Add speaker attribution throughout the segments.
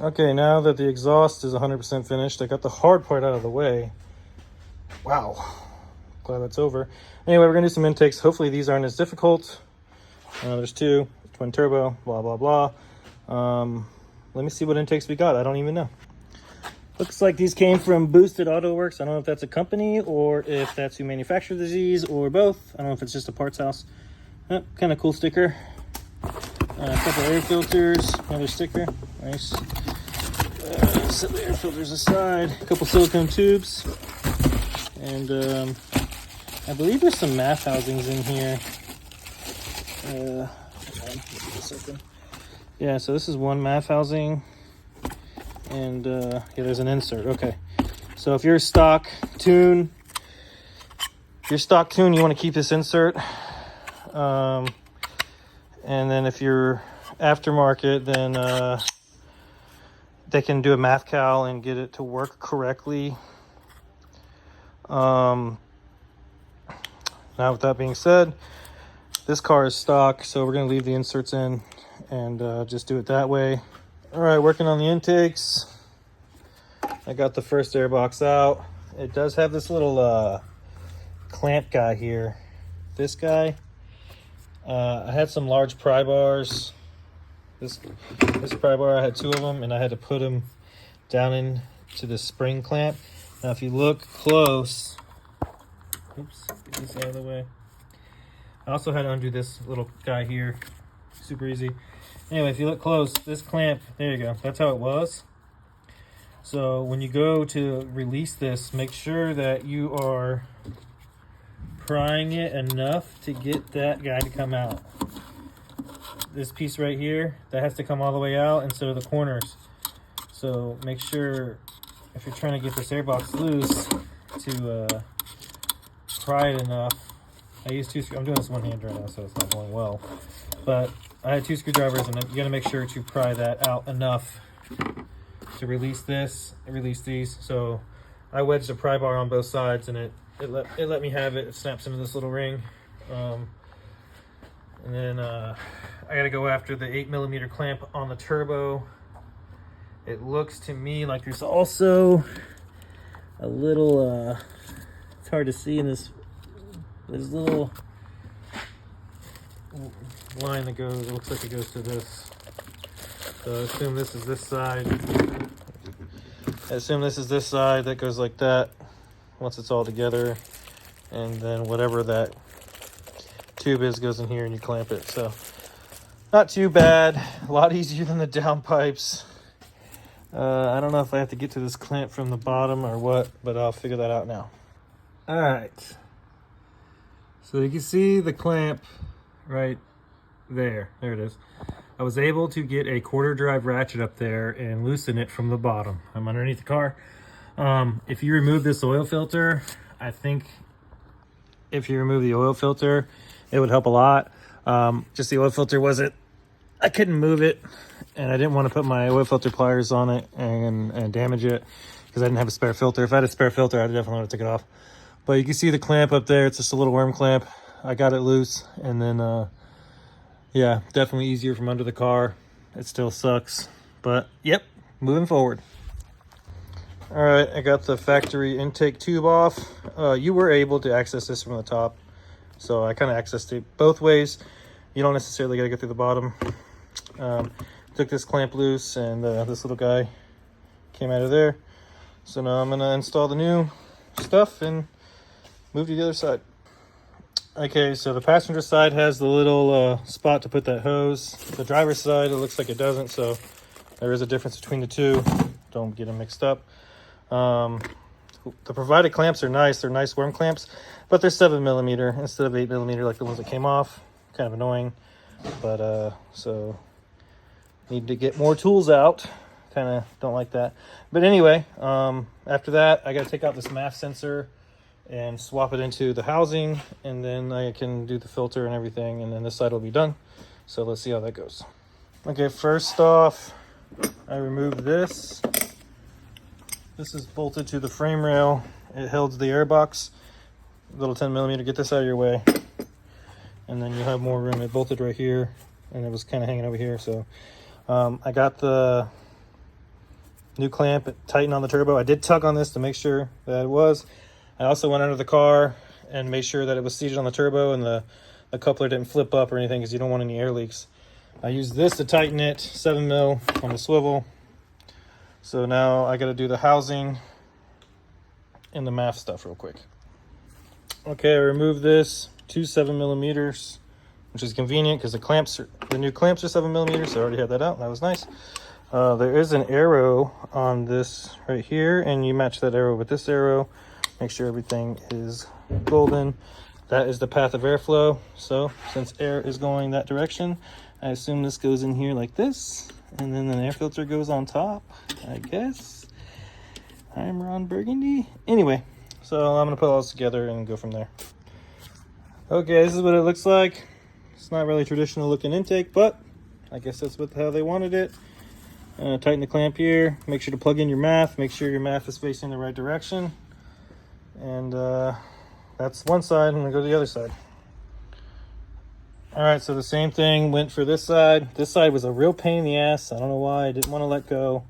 Speaker 1: Okay, now that the exhaust is 100% finished, I got the hard part out of the way. Wow, glad that's over. Anyway, we're gonna do some intakes. Hopefully these aren't as difficult. There's two, twin turbo, blah, blah, blah. Let me see what intakes we got. I don't even know. Looks like these came from Boosted Autowerks. I don't know if that's a company or if that's who manufactured the Z's or both. I don't know if it's just a parts house. Oh, kind of cool sticker. A couple air filters, another sticker, nice. Set the air filters aside. A couple silicone tubes, and I believe there's some math housings in here. Yeah, so this is one math housing, and yeah, there's an insert. Okay, so if you're a stock tune, you want to keep this insert. And then if you're aftermarket, then they can do a math cal and get it to work correctly. Now with that being said, this car is stock, so we're going to leave the inserts in and just do it that way. All right, working on the intakes. I got the first air box out. It does have this little clamp guy here. This guy. I had some large pry bars. This pry bar, I had two of them, and I had to put them down into the spring clamp. Now, if you look close, oops, get this out of the way. I also had to undo this little guy here. Super easy. Anyway, if you look close, this clamp, there you go. That's how it was. So when you go to release this, make sure that you are prying it enough to get that guy to come out. This piece right here, that has to come all the way out instead of the corners. So make sure, if you're trying to get this airbox loose, to pry it enough. I use I'm doing this one hand right now, so it's not going well. But I had two screwdrivers, and you gotta make sure to pry that out enough to release this and release these. So I wedged a pry bar on both sides, and it let me have it. It snaps into this little ring. And then I gotta go after the 8mm clamp on the turbo. It looks to me like there's also a little, it's hard to see in this, there's a little line that goes, it looks like it goes to this. So I assume this is this side. I assume this is this side that goes like that once it's all together. And then whatever that tube is goes in here and you clamp it. So not too bad, a lot easier than the downpipes. I don't know if I have to get to this clamp from the bottom or what, but I'll figure that out now. All right, so you can see the clamp right there. There it is. I was able to get a quarter drive ratchet up there and loosen it from the bottom. I'm underneath the car. If you remove this oil filter, I think if you remove the oil filter, it would help a lot. Just the oil filter wasn't, I couldn't move it, and I didn't want to put my oil filter pliers on it and damage it because I didn't have a spare filter. If I had a spare filter, I'd definitely would have took it off. But you can see the clamp up there. It's just a little worm clamp. I got it loose, and then yeah, definitely easier from under the car. It still sucks, but yep, moving forward. All right, I got the factory intake tube off. You were able to access this from the top, so I kind of accessed it both ways. You don't necessarily got to get through the bottom. Took this clamp loose, and this little guy came out of there. So now I'm gonna install the new stuff and move to the other side. Okay, so the passenger side has the little spot to put that hose. The driver's side, it looks like it doesn't, so there is a difference between the two. Don't get them mixed up. The provided clamps are nice. They're nice worm clamps, but they're 7mm instead of 8mm like the ones that came off. Kind of annoying, but so need to get more tools out. Kind of don't like that. But anyway, after that, I got to take out this MAF sensor and swap it into the housing, and then I can do the filter and everything, and then this side will be done. So let's see how that goes. Okay, first off, I removed this. This is bolted to the frame rail. It holds the airbox. Little 10mm, get this out of your way. And then you have more room. It bolted right here, and it was kind of hanging over here. So I got the new clamp, tighten on the turbo. I did tug on this to make sure that it was. I also went under the car and made sure that it was seated on the turbo and the coupler didn't flip up or anything, because you don't want any air leaks. I used this to tighten it, 7 mil on the swivel. So now I got to do the housing and the MAF stuff real quick. Okay, I removed this to 7 millimeters, which is convenient because the new clamps are 7 millimeters. So I already had that out. That was nice. There is an arrow on this right here, and you match that arrow with this arrow. Make sure everything is golden. That is the path of airflow. So since air is going that direction, I assume this goes in here like this, and then an air filter goes on top, I guess. I'm Ron Burgundy. Anyway, so I'm gonna put all this together and go from there. Okay, this is what it looks like. It's not really traditional looking intake, but I guess that's how they wanted it. Tighten the clamp here. Make sure to plug in your MAF. Make sure your MAF is facing the right direction. And that's one side. I'm gonna go to the other side. All right, so the same thing went for this side. This side was a real pain in the ass. I don't know why I didn't want to let go.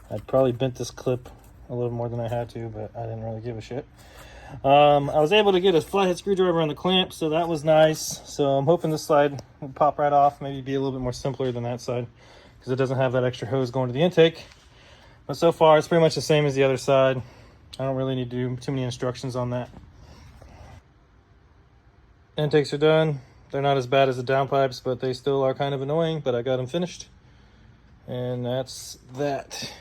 Speaker 1: I'd probably bent this clip a little more than I had to, but I didn't really give a shit. I was able to get a flathead screwdriver on the clamp, so that was nice. So I'm hoping this side will pop right off, maybe be a little bit more simpler than that side, because it doesn't have that extra hose going to the intake. But so far, it's pretty much the same as the other side. I don't really need to do too many instructions on that. Intakes are done. They're not as bad as the downpipes, but they still are kind of annoying, but I got them finished. And that's that.